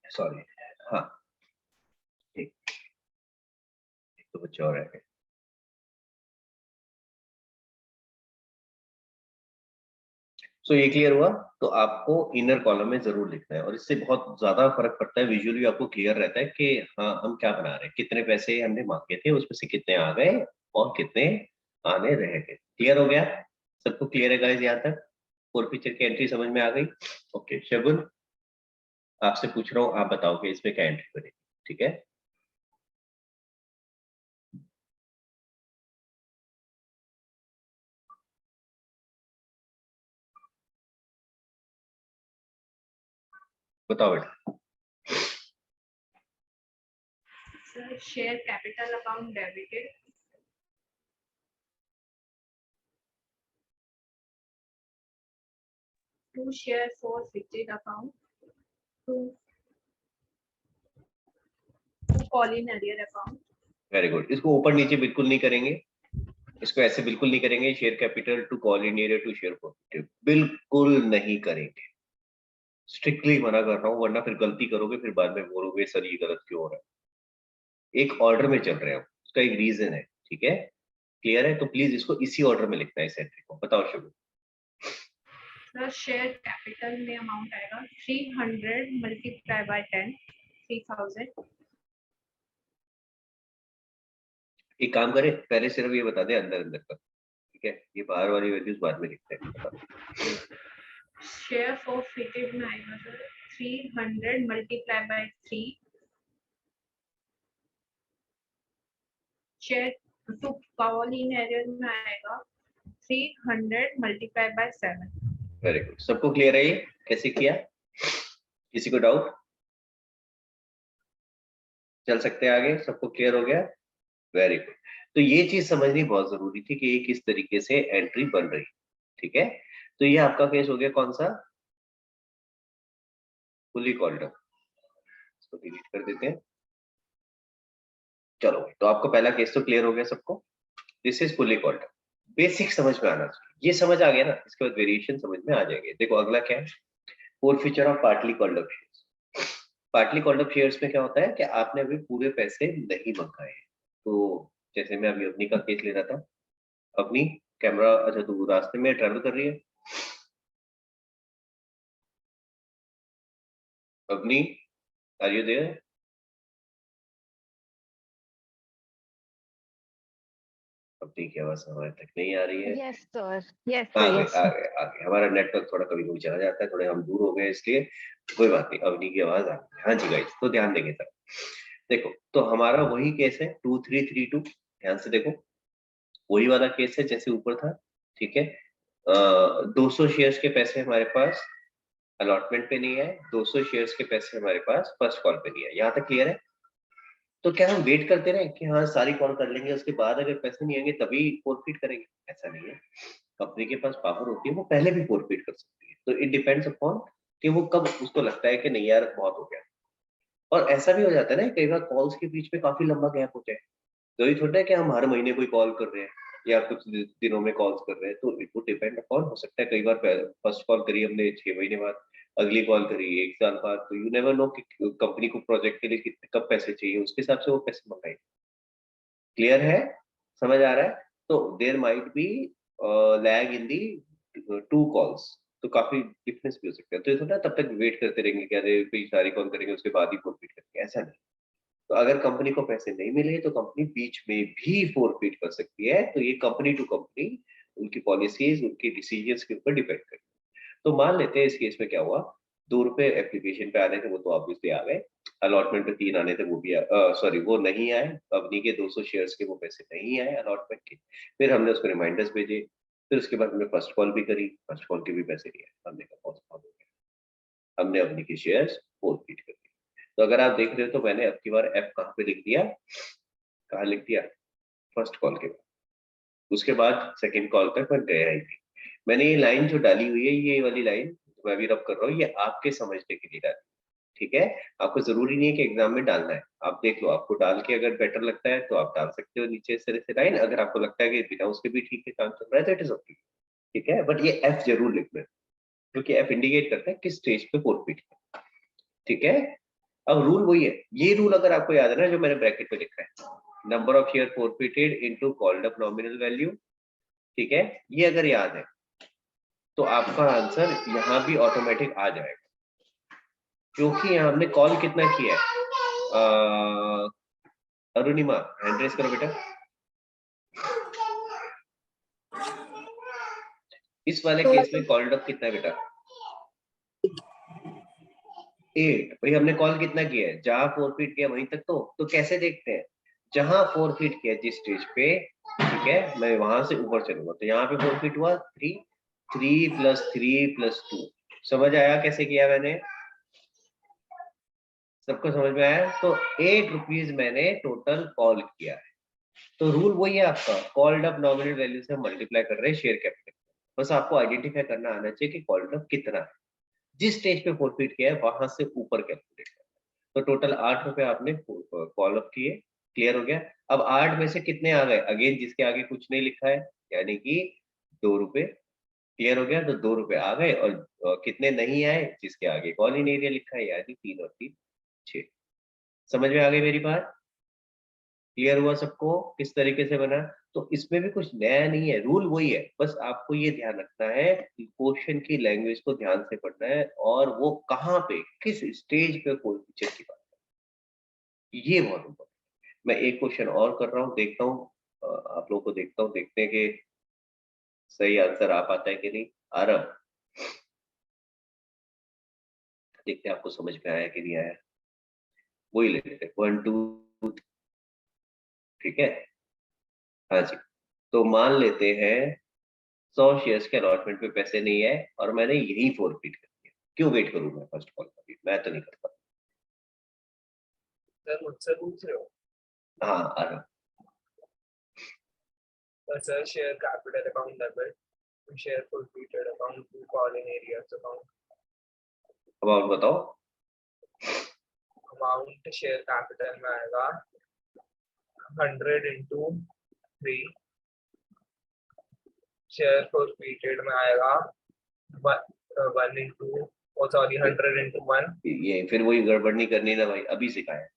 Sorry, हाँ एक तो बच्चे और रह गए। सो ये क्लियर हुआ। तो आपको इनर कॉलम में जरूर लिखना है, और इससे बहुत ज्यादा फर्क पड़ता है, विजुअली आपको क्लियर रहता है कि हाँ हम क्या बना रहे हैं, कितने पैसे हमने मांगे थे, उसमें से कितने आ गए और कितने आने रह गए। क्लियर हो गया? सबको क्लियर है गाइस यहाँ तक? फोर फीचर की एंट्री समझ में आ गई? ओके शगुन, आपसे पूछ रहा हूँ, आप बताओ कि इसमें क्या एंट्री करें। ठीक है, बताओ बेटा। Sir, share capital account debited. To share for fixed account. To call in arrear account. Very good. इसको ऊपर नीचे बिल्कुल नहीं करेंगे, इसको ऐसे बिल्कुल नहीं करेंगे, share capital to call in arrear to share profit बिल्कुल नहीं करेंगे। स्ट्रिक्टली मना कर रहा हूँ, वरना फिर गलती करोगे, फिर बाद में बोलोगे सर ये गलत क्यों हो रहा है। एक ऑर्डर में चल रहे हैं, उसका एक रीजन है। ठीक है, क्लियर है? तो प्लीज इसको इसी ऑर्डर में लिखना है इस एंट्री को। बताओ शुभ। Sir, share capital में amount आएगा 300 multiply by 10, 3000. एक काम करें, पहले सिर्फ ये बता दे अंदर अंदर का। ठीक है, ये बाहर वाली वैल्यूज बाद में लिखते हैं। बताओ। Share for fitted में आएगा sir 300 multiply by 3. Share to call in arrear में आएगा 300 multiply by 7. Very good. सबको क्लियर है ये कैसे किया? किसी को डाउट? चल सकते हैं आगे? सबको क्लियर हो गया? Very good. तो ये चीज समझनी बहुत जरूरी थी कि ये किस तरीके से एंट्री बन रही। ठीक है, तो ये आपका केस हो गया कौन सा? Fully called up. इसको डिलीट कर देते हैं। चलो, तो आपका पहला केस तो क्लियर हो गया सबको। This is fully called up. Basic समझ में आना चाहिए। ये समझ आ गया ना, इसके बाद वेरिएशन समझ में आ जाएंगे। देखो अगला क्या है, four feature of partly called up shares. Partly called up shares में क्या होता है कि आपने अभी पूरे पैसे नहीं मंगाए हैं। तो जैसे मैं अभी अपनी का केस ले रहा था, अपनी कैमरा, अच्छा तू रास्ते में ट्रेवल कर रही है अपनी, आर यू देयर? अपनी की आवाज हमारे तक नहीं आ रही है। Yes, sir. Yes, आ sir. गए Yes, आ sir. गए आ गए। हमारा नेटवर्क थोड़ा कभी कभी चला जाता है, थोड़े हम दूर हो गए इसलिए। कोई बात नहीं, अवनी की आवाज आ गई। हाँ जी गाइस, तो ध्यान देंगे सर। देखो, तो हमारा वही केस है 2332। ध्यान से देखो, वही वाला केस है जैसे ऊपर था। ठीक है, 200 शेयर्स के पैसे हमारे पास अलॉटमेंट पे नहीं है, 200 शेयर्स के पैसे हमारे पास फर्स्ट कॉल पे नहीं है। यहाँ तक क्लियर है? तो क्या हम वेट करते रहे कि हाँ सारी कॉल कर लेंगे, उसके बाद अगर पैसे नहीं आएंगे तभी फोरफिट करेंगे? ऐसा नहीं है। कंपनी के पास पावर होती है, वो पहले भी फोरफिट कर सकती है। तो इट डिपेंड्स अपॉन कि वो कब उसको लगता है कि नहीं यार बहुत हो गया। और ऐसा भी हो जाता है ना, कई बार कॉल्स के बीच में काफी लंबा गैप होता है। तो ये छोटा है कि हम हर महीने कोई कॉल कर रहे हैं या कुछ दिनों में कॉल्स कर रहे हैं, तो इट वुड डिपेंड अपॉन। हो सकता है कई बार फर्स्ट कॉल करी हमने 6 महीने बाद, अगली कॉल करी 1 साल बाद, तो यू नेवर नो कि कंपनी को प्रोजेक्ट के लिए कितने कब पैसे चाहिए, उसके हिसाब से वो पैसे मंगाए। क्लियर है? समझ आ रहा है? तो there might be lag in the two calls, तो काफी डिफरेंस भी हो सकता है। तो ये थोड़ा तब तक वेट करते रहेंगे कि अरे कोई सारी कॉल करेंगे उसके बाद ही फोरफिट करेंगे, ऐसा नहीं। तो अगर कंपनी को पैसे नहीं मिले तो कंपनी बीच में भी फोरफिट कर सकती है। तो ये कंपनी टू कंपनी, उनकी पॉलिसीज, उनकी डिसीजंस के ऊपर डिपेंड करती है। तो मान लेते हैं इस केस में क्या हुआ, 2 रुपए एप्लीकेशन पे आने थे, वो तो ऑब्वियसली आ गए। अलॉटमेंट पे 3 आने थे, वो भी सॉरी वो नहीं आए। कंपनी के 200 शेयर्स के वो पैसे नहीं आए अलॉटमेंट के। फिर हमने उसको रिमाइंडर्स भेजे, फिर उसके बाद हमने फर्स्ट कॉल भी करी, फर्स्ट कॉल के भी पैसे लिए। हमने कहा बहुत हो गया, हमने अपनी के शेयर्स फोरफिट कर दिए। तो अगर आप देख रहे हो तो मैंने अब की बार एफ कहाँ पे लिख दिया, कहाँ लिख दिया? फर्स्ट कॉल के बाद। उसके बाद सेकंड कॉल तक मैं गया ही नहीं। मैंने ये लाइन जो डाली हुई है, ये वाली लाइन जो मैं अभी रब कर रहा हूँ, ये आपके समझने के लिए डाली। ठीक है, आपको जरूरी नहीं है कि एग्जाम में डालना है। आप देख लो, आपको डाल के अगर बेटर लगता है तो आप डाल सकते हो नीचे इस तरह से लाइन। अगर आपको लगता है कि बिना उसके भी ठीक है, काम चल रहा है, तो इट इज ओके। ठीक है, बट ये एफ जरूर लिखना है, क्योंकि एफ इंडिकेट करता है किस स्टेज पे फोरफिट है। ठीक है, अब रूल वही है, ये रूल अगर आपको याद है ना जो मैंने ब्रैकेट में लिखा है, number of share forfeited into called up nominal value, ठीक है, ये अगर याद है तो आपका आंसर यहाँ भी ऑटोमेटिक आ जाएगा, क्योंकि यहाँ हमने कॉल कितना किया है। अरुणिमा हैंड रेस करो बेटा। इस वाले केस में कॉल्ड अप कितना है बेटा? 8। भाई हमने कॉल कितना किया है, जहां फॉरफिट किया वहीं तक, तो कैसे देखते हैं, जहां फॉरफिट किया जिस स्टेज पे, ठीक है, मैं वहां से ऊपर चलूंगा, तो यहाँ पे फॉरफिट हुआ 3, 3 + 3 + 2। समझ आया कैसे किया मैंने? सबको समझ में आया? तो 8 रुपीज मैंने टोटल कॉल किया है। तो रूल वही है आपका, कॉल्ड अप नॉमिनल वैल्यू से हम मल्टीप्लाई कर रहे हैं शेयर कैपिटल। बस आपको आइडेंटिफाई करना आना चाहिए कि कॉल्ड अप कितना है, जिस स्टेज पे फॉरफिट किया है वहां से ऊपर कैलकुलेट करना। तो टोटल 8 रुपए आपने कॉल अप किए, क्लियर हो गया। अब 8 में से कितने आ गए, अगेन जिसके आगे कुछ नहीं लिखा है, यानी कि 2 रुपए, क्लियर हो गया। तो 2 रुपए आ गए, और कितने नहीं आए, जिसके आगे कॉल इन एरिया लिखा है, यानी 3 और 3 6। समझ में आ गई मेरी बात? क्लियर हुआ सबको किस तरीके से बना? तो इसमें भी कुछ नया नहीं है, रूल वही है, बस आपको ये ध्यान रखना है कि क्वेश्चन की लैंग्वेज को ध्यान से पढ़ना है, और वो कहाँ पे किस स्टेज पे कोई फीचर की बात है, ये बहुत इम्पोर्टेंट। मैं एक क्वेश्चन और कर रहा हूँ, देखता हूँ आप लोगों को, देखता हूँ, देखते हैं कि सही आंसर आ पाता है कि नहीं। आ रहा, देखते हैं आपको समझ में आया कि नहीं आया। वही ले लेते 1 2, ठीक है। हाँ जी, तो मान लेते हैं 100 शेयर्स के अलॉटमेंट पे पैसे नहीं है, और मैंने यही फॉरफिट कर दिया। क्यों वेट करूं मैं, फर्स्ट कॉल का मैं तो नहीं करता। सर मुझसे पूछ रहे हो? हाँ आ रहा। Sir share capital account debit, share forfeited account, call in areas account. अब बताओ। अमाउंट शेयर कैपिटल में आएगा 100 × 3, शेयर फॉरफिटेड में आएगा 1 × सॉरी 100 × 1। ये फिर वही गड़बड़ नहीं करनी ना भाई, अभी सिखाया।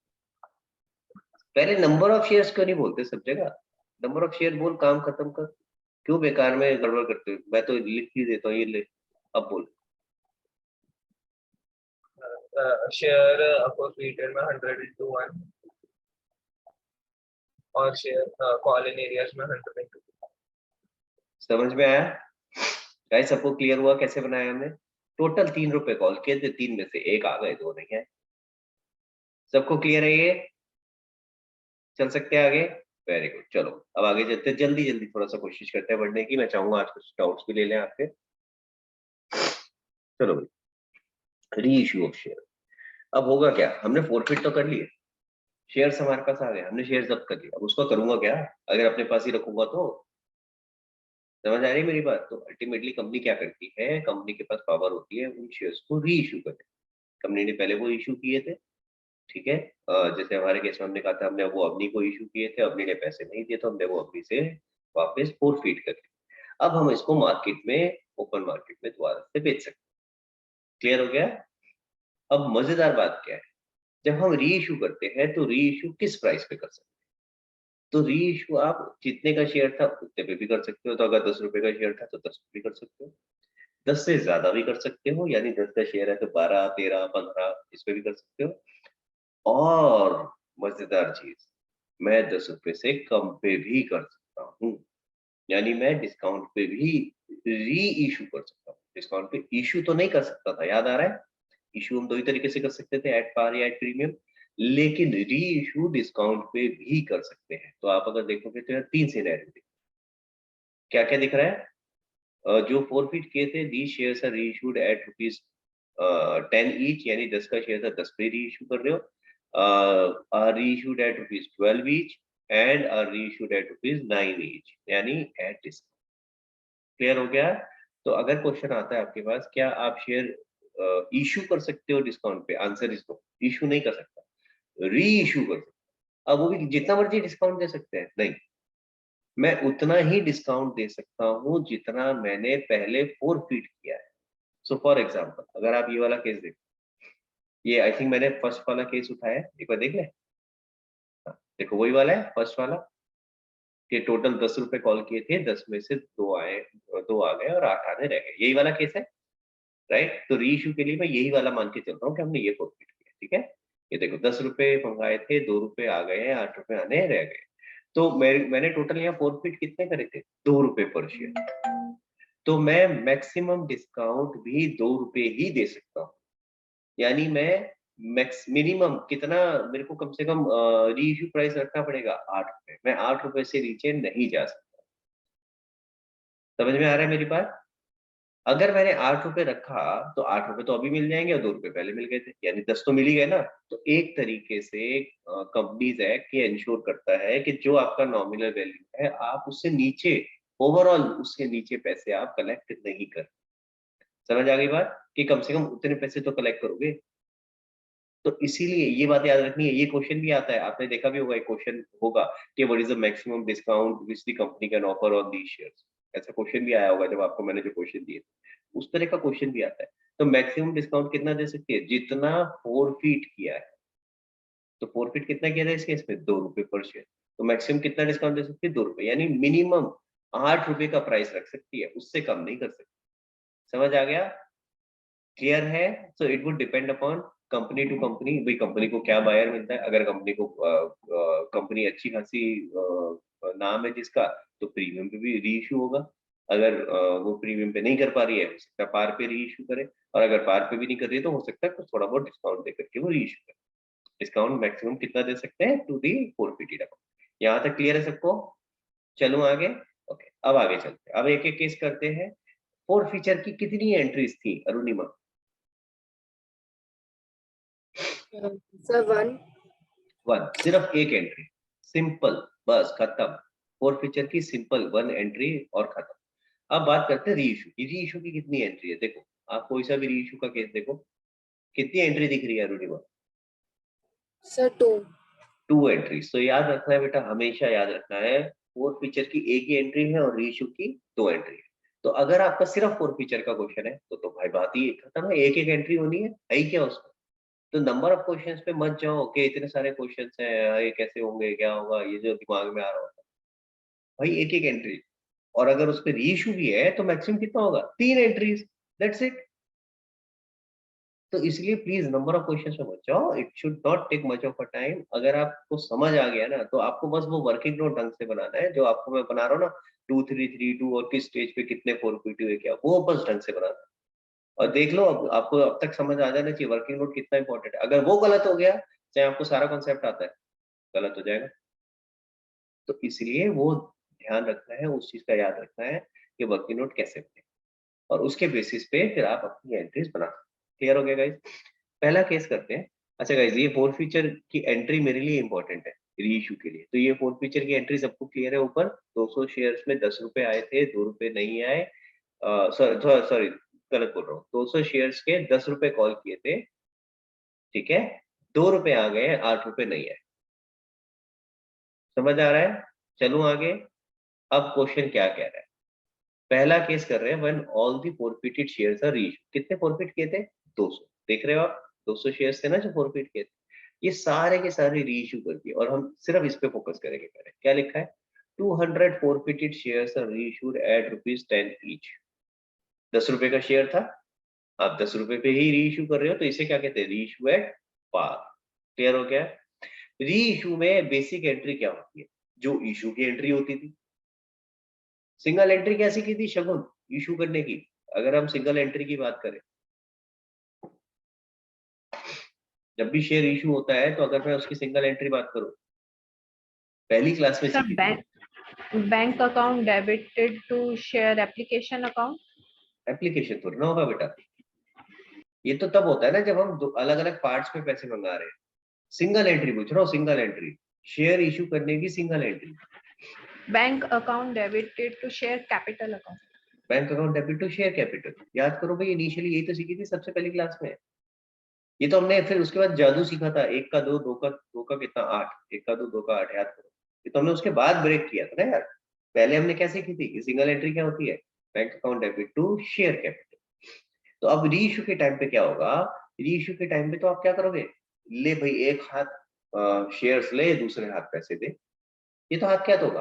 पहले नंबर ऑफ शेयर्स क्यों नहीं बोलते सब जगह? नंबर ऑफ शेयर बोल, काम खत्म कर। क्यों बेकार में गड़बड़ करते हो? मैं तो लिख ही देता हूँ, ये ले, अब बोल। शेयर फॉरफिटेड में 100 × 1, और शेयर कॉल इन एरियाज में 100 × 2। समझ में आया गाइस? सबको क्लियर हुआ कैसे बनाया हमने? टोटल 3 रुपए कॉल किए थे, 3 में से 1 आ गए, 2 नहीं है। सबको क्लियर है ये? चल सकते हैं आगे? वेरी गुड, चलो अब आगे चलते हैं, जल्दी जल्दी थोड़ा सा कोशिश करते हैं बढ़ने की। मैं चाहूंगा आज कुछ डाउट्स भी ले लें आपके। चलो भाई, री इश्यू ऑफ शेयर। अब होगा क्या, हमने फॉरफिट तो कर लिए, शेयर्स हमारे पास आ गए, हमने शेयर जब्त कर लिया, अब उसको करूंगा क्या अगर अपने पास ही रखूंगा तो? समझ आ रही है मेरी बात? तो अल्टीमेटली कंपनी क्या करती है, कंपनी के पास पावर होती है उन शेयर्स को री इश्यू करने। कंपनी ने पहले वो इशू किए थे, ठीक है, जैसे हमारे केस में हमने कहा था, हमने वो अवनी को इशू किए थे, अवनी ने पैसे नहीं दिए तो हमने वो अवनी से वापस फॉरफिट कर लिया। अब हम इसको मार्केट में, ओपन मार्केट में दोबारा से बेच सकते हैं। क्लियर हो गया? अब मजेदार बात क्या है, जब हम री इशू करते हैं तो री इशू किस प्राइस पे कर सकते हैं? तो री इशू आप जितने का शेयर था उतने पे भी कर सकते हो, तो अगर 10 रुपए का शेयर था तो 10 पे भी कर सकते हो, 10 से ज्यादा भी कर सकते हो, यानी 10 का शेयर है तो 12 13 15 इस पे भी कर सकते हो। और मजेदार चीज, मैं 10 रुपए से कम पे भी कर सकता हूँ, यानी मैं डिस्काउंट पे भी री इशू कर सकता हूँ। डिस्काउंट पे इशू तो नहीं कर सकता था, याद आ रहा है? इशू हम दो ही तरीके से कर सकते थे, एट पार या एट प्रीमियम, लेकिन री इशू डिस्काउंट पे भी कर सकते हैं। तो आप अगर देखोगे तो यहाँ 3 सिनेरियो, क्या क्या दिख रहा है? जो फॉरफिट किए थे, the shares are reissued at rupees 10 each, यानी 10 का शेयर था 10 पे रीइश्यू कर रहे हो, are reissued at rupees 12 each, and are reissued at rupees 9 each, यानी एट डिस्काउंट। क्लियर हो गया? तो अगर क्वेश्चन आता है आपके पास, क्या आप शेयर इशू कर सकते हो डिस्काउंट पे? आंसर इज नो, इशू नहीं कर सकता, री इशू कर सकता। अब वो भी जितना मर्जी डिस्काउंट दे सकते हैं? नहीं, मैं उतना ही डिस्काउंट दे सकता हूँ जितना मैंने पहले फॉरफिट किया है। सो फॉर एग्जाम्पल, अगर आप ये वाला केस देखो, ये आई थिंक मैंने फर्स्ट वाला केस उठाया, एक बार देख ले। देखो वही वाला है फर्स्ट वाला, कि टोटल 10 रुपए कॉल किए थे, 10 में से 2 आए, 2 आ गए और 8 आने रह गए, यही वाला केस है, राइट। तो री इशू के लिए मैं यही वाला मान के चल रहा हूँ कि हमने ये फॉरफिट किया, ठीक है। ये देखो 10 रुपए मंगाए थे, 2 रुपए आ गए हैं, 8 रुपए आने रह गए। तो मैंने टोटल यहाँ फॉरफिट कितने करे थे, 2 रुपए पर शेयर। तो मैं मैक्सिमम डिस्काउंट भी 2 रुपए ही दे सकता हूँ, यानी मैं मिनिमम कितना, मेरे को कम से कम री इशू प्राइस रखना पड़ेगा 8 रुपए। मैं 8 रुपए से नीचे नहीं जा सकता। समझ में आ रहा है मेरी बात? अगर मैंने 8 रुपए रखा तो 8 रुपए तो अभी मिल जाएंगे और 2 रुपए पहले मिल गए थे, यानी 10 तो मिल ही गए ना। तो एक तरीके से कंपनीज एक्ट ये इंश्योर करता है कि जो आपका नॉमिनल वैल्यू है, आप उससे नीचे, ओवरऑल उससे नीचे पैसे आप कलेक्ट नहीं कर। समझ आ गई बात, कि कम से कम उतने पैसे तो कलेक्ट करोगे। तो इसीलिए ये बात याद रखनी है। ये क्वेश्चन भी आता है, आपने देखा भी होगा, एक क्वेश्चन होगा कि what is the maximum discount which the company can offer on these shares. ऐसा क्वेश्चन भी आया होगा जब आपको मैंने जो क्वेश्चन दिए, उस तरह का क्वेश्चन भी आता है। तो मैक्सिमम डिस्काउंट कितना दे सकती है, जितना फॉरफिट किया है। तो फॉरफिट कितना किया था इस केस में, 2 रुपए पर शेयर। तो मैक्सिमम कितना डिस्काउंट दे सकती है, 2 रुपए, यानी मिनिमम 8 रुपए का प्राइस रख सकती है, उससे कम नहीं कर सकती। समझ आ गया, क्लियर है? So it would depend upon company to company, भाई कंपनी को क्या बायर मिलता है। अगर कंपनी को कंपनी अच्छी खासी नाम है जिसका, तो प्रीमियम पे भी री इशू होगा। अगर वो प्रीमियम पे नहीं कर पा रही है, हो सकता है पार पे री इशू करे, और अगर पार पे भी नहीं कर रही है तो हो सकता है कुछ थोड़ा बहुत डिस्काउंट दे करके वो री इशू करे। डिस्काउंट मैक्सिमम कितना दे सकते हैं, टू दी फॉरफिटेड अमाउंट। यहाँ तक क्लियर है सबको? चलो आगे। ओके, अब आगे चलते हैं, अब एक एक केस करते हैं। फोर फीचर की कितनी एंट्रीज थी अरुणिमा? सर 1। 1, सिर्फ एक एंट्री, सिंपल, बस खत्म। फोर फीचर की सिंपल 1 एंट्री और खत्म। अब बात करते हैं री इशू की। री इशू की कितनी एंट्री है? देखो आप कोई सा भी री इशू का केस देखो, कितनी एंट्री दिख रही है अरुणिमा? सर 2। 2 एंट्रीज। तो याद रखना है बेटा, हमेशा याद रखना है, फोर फीचर की एक ही एंट्री है और री इशू की 2 एंट्री है। तो अगर आपका सिर्फ फोर फीचर का क्वेश्चन है तो भाई बात ही खत्म है, एक एक एंट्री होनी है ही क्या उसमें। तो नंबर ऑफ क्वेश्चंस पे मत जाओ कि इतने सारे क्वेश्चंस हैं, ये कैसे होंगे, क्या होगा, ये जो दिमाग में आ रहा होता है। भाई एक एक एंट्री, और अगर उस पर री इशू भी है तो मैक्सिमम कितना होगा, 3 एंट्रीज, दैट्स इट। तो इसलिए प्लीज नंबर ऑफ क्वेश्चंस पे मत जाओ, it should not take much of a time. अगर आपको समझ आ गया ना, तो आपको बस वो वर्किंग नोट ढंग से बनाना है, जो आपको मैं बना रहा हूँ ना, 2 3 3 2 और किस स्टेज पे कितने फॉरफिट हुए क्या, वो बस ढंग से बनाना है। और देख लो, अब आपको अब तक समझ आ जाना चाहिए वर्किंग नोट कितना इंपॉर्टेंट है। अगर वो गलत हो गया, चाहे आपको सारा कॉन्सेप्ट आता है, गलत हो जाएगा। तो इसलिए वो ध्यान रखना है, उस चीज का याद रखना है कि वर्किंग नोट कैसे बने, और उसके बेसिस पे फिर आप अपनी एंट्रीज बना। क्लियर हो गया गाइस? पहला केस करते हैं। अच्छा गाइस, ये फोर फीचर की एंट्री मेरे लिए इंपॉर्टेंट है री इशू के लिए। तो ये फोर फीचर की एंट्री सबको क्लियर है? ऊपर 200 शेयर्स में 10 रुपए आए थे, 2 रुपए नहीं आए। सॉरी, गलत बोल रहा हूँ। 200 शेयर्स के 10 रुपए कॉल किए थे, ठीक है, 2 रुपए आ गए, 8 रुपए नहीं आए। समझ आ रहा है? चलो आगे। अब क्वेश्चन क्या कह रहा है? पहला केस कर रहे हैं, when all the forfeited shares are reached. कितने फॉरफिट किए थे? 200। देख रहे हो आप, 200 शेयर्स थे ना जो फॉरफिट किए थे, ये सारे के सारे रीइश्यू कर दिए। और हम सिर्फ इस पे फोकस करेंगे पहले। क्या लिखा है? 200 forfeited shares are reissued at ₹10 each. 10 रुपए का शेयर था, आप 10 रुपए पे ही रीइश्यू कर रहे हो, तो इसे क्या कहते हैं, रीइश्यू एट पार। क्लियर हो गया? री इशू में बेसिक एंट्री क्या होती है? जो इशू की एंट्री होती थी। सिंगल एंट्री कैसी की थी शगुन, इशू करने की? अगर हम सिंगल एंट्री की बात करें, जब भी शेयर इशू होता है, तो अगर मैं उसकी सिंगल एंट्री बात करूं, पहली क्लास में सर सीखी थी। Bank account debited to share application account. Application थोड़ी ना होगा बेटा, ये तो तब होता है ना जब हम अलग अलग पार्ट्स में पैसे मंगा रहे हैं। सिंगल एंट्री पूछ रहा हूँ, सिंगल एंट्री, शेयर इशू करने की single entry. Bank account debited to share capital account. Bank account debit to share capital, याद करो भाई, इनिशियली यही तो सीखी थी सबसे पहली क्लास में। ये तो हमने फिर उसके बाद जादू सीखा था, 1 का 2, 2 का 2 का कितना 8, 1 का 2, 2 का 8, याद करो। ये तो हमने उसके बाद ब्रेक किया था ना यार। पहले हमने क्या सीखी थी कि सिंगल एंट्री क्या होती है, bank account debit to share capital. तो अब री इशू के टाइम पे क्या होगा, री इशू के टाइम पे तो आप क्या करोगे, ले भाई एक हाथ शेयर्स ले, दूसरे हाथ पैसे दे, ये तो हाथ क्या होगा,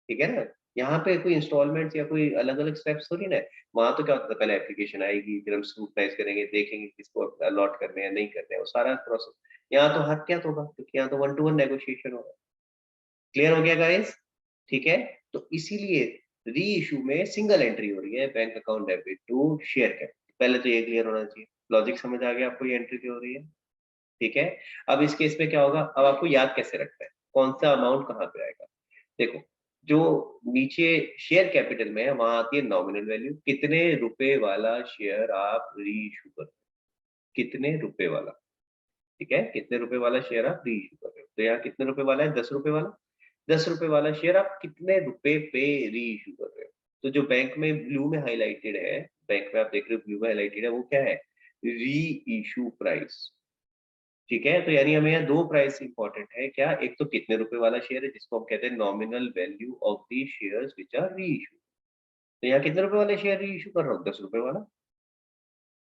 ठीक है ना। यहाँ पे कोई इंस्टॉलमेंट्स या कोई अलग अलग स्टेप्स थोड़ी ना, वहां तो क्या होता है, पहले एप्लीकेशन आएगी, फिर हम स्क्रूटनाइज करेंगे, देखेंगे किसको अलॉट करने हैं नहीं करने हैं, वो सारा प्रोसेस। यहाँ तो हाथ क्या होगा, क्योंकि यहाँ तो 1 to 1 नेगोशिएशन होगा। क्लियर हो गया गाइस, ठीक है। तो इसीलिए री इशू में सिंगल एंट्री हो रही है, bank account debit to share capital. पहले तो ये क्लियर होना चाहिए, लॉजिक समझ आ गया आपको, ये एंट्री क्यों हो रही है, ठीक है। अब इस केस में क्या होगा, अब आपको याद कैसे रखना है, कौन सा अमाउंट कहाँ पे आएगा। देखो, जो नीचे शेयर कैपिटल में है वहां आती है नॉमिनल वैल्यू, कितने रुपए वाला शेयर आप री इशू कर रहे हो, कितने रुपए वाला, ठीक है, कितने रुपए वाला शेयर आप री इशू कर रहे हो। तो यहाँ कितने रुपए वाला है, 10 रुपए वाला। 10 रुपए वाला शेयर आप कितने रुपए पे री इशू कर रहे हो। तो जो बैंक में ब्लू में हाईलाइटेड है, बैंक में आप देख रहे हो ब्लू में हाईलाइटेड है, वो क्या है, री इशू प्राइस, ठीक है। तो यानी हमें यहाँ दो प्राइस इंपॉर्टेंट है, क्या, एक तो कितने रुपए वाला शेयर है जिसको हम कहते हैं nominal value of the shares which are reissue. तो यहाँ कितने रुपए वाला शेयर री इशू कर रहा हूँ, 10 रुपए वाला।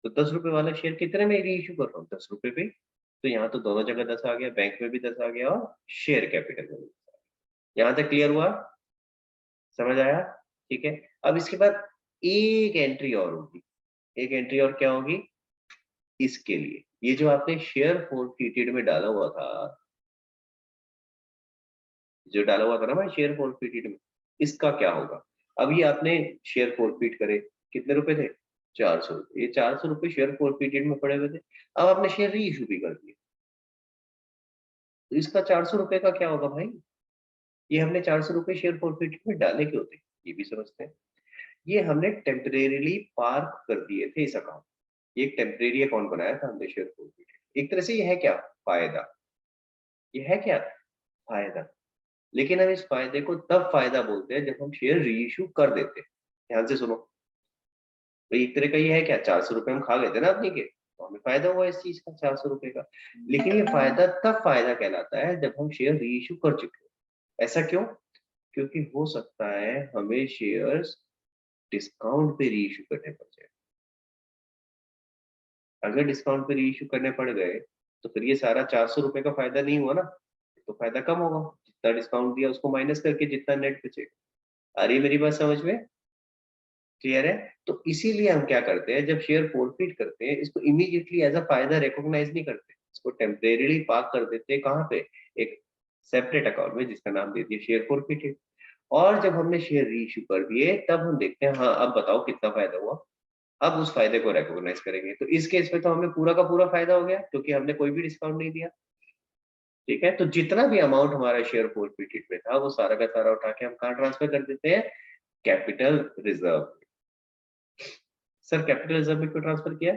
तो 10 रुपए वाला शेयर कितने में री इशू कर रहा हूँ, 10 रुपए पे। तो यहाँ तो दोनों जगह 10 आ गया, बैंक में भी 10 आ गया और शेयर कैपिटल में भी 10 आ गया। यहाँ तक क्लियर हुआ, समझ आया, ठीक है। अब इसके बाद एक एंट्री और होगी, एक एंट्री और क्या होगी, इसके लिए ये जो आपने शेयर फॉरफिटेड में डाला हुआ था, जो डाला हुआ था ना भाई शेयर फॉरफिटेड में, इसका क्या होगा। अब ये आपने शेयर फॉरफिट करे, कितने रुपए थे, 400 रुपए, ये 400 रुपए शेयर फॉरफिटेड में पड़े हुए थे। अब आपने शेयर री इशू भी कर दिया, तो इसका 400 रुपए का क्या होगा भाई, ये हमने 400 रुपए शेयर फॉरफिटेड में डाले क्यों थे, ये भी समझते हैं। ये हमने टेम्परेरीली पार्क कर दिए थे इस अकाउंट, ये एक टेम्परेरी अकाउंट बनाया था हमने शेयर फॉरफिटेड। एक तरह से ये है क्या, फायदा, ये है क्या, फायदा। लेकिन हम इस फायदे को तब फायदा बोलते हैं जब हम शेयर री इशू कर देते हैं। ध्यान से सुनो, तो एक तरह का ये है क्या, 400 रुपए हम खा गए थे ना अपनी के, तो हमें फायदा हुआ इस चीज का 400 रुपए का। लेकिन ये फायदा तब फायदा कहलाता है जब हम शेयर री इशू कर चुके हो। ऐसा क्यों, क्योंकि हो सकता है हमें शेयर्स डिस्काउंट पे री इशू करने पड़ जाए। अगर डिस्काउंट पे री इशू करने पड़ गए तो फिर ये सारा 400 रुपए का फायदा नहीं हुआ ना, तो फायदा कम होगा, जितना डिस्काउंट दिया उसको माइनस करके जितना नेट बचेगा। आ रही है मेरी बात समझ में, क्लियर है। तो इसीलिए हम क्या करते हैं, जब शेयर फॉरफिट करते हैं इसको इमीडिएटली एज अ फायदा रिकॉग्नाइज नहीं करते, इसको टेम्परेरीली पार्क कर देते हैं, कहाँ पे, एक सेपरेट अकाउंट में जिसका नाम दे दिया शेयर फॉरफिटेड। और जब हमने शेयर री इशू कर दिए तब हम देखते हैं, हाँ अब बताओ कितना फायदा हुआ, अब उस फायदे को रिकॉग्नाइज करेंगे। तो इस केस में तो हमें पूरा का पूरा फायदा हो गया क्योंकि हमने कोई भी डिस्काउंट नहीं दिया, ठीक है। तो जितना भी अमाउंट हमारा शेयर फॉरफिटेड में था वो सारा का सारा उठा के हम कहाँ ट्रांसफर कर देते हैं, capital reserve. Sir capital reserve में क्यों ट्रांसफर किया,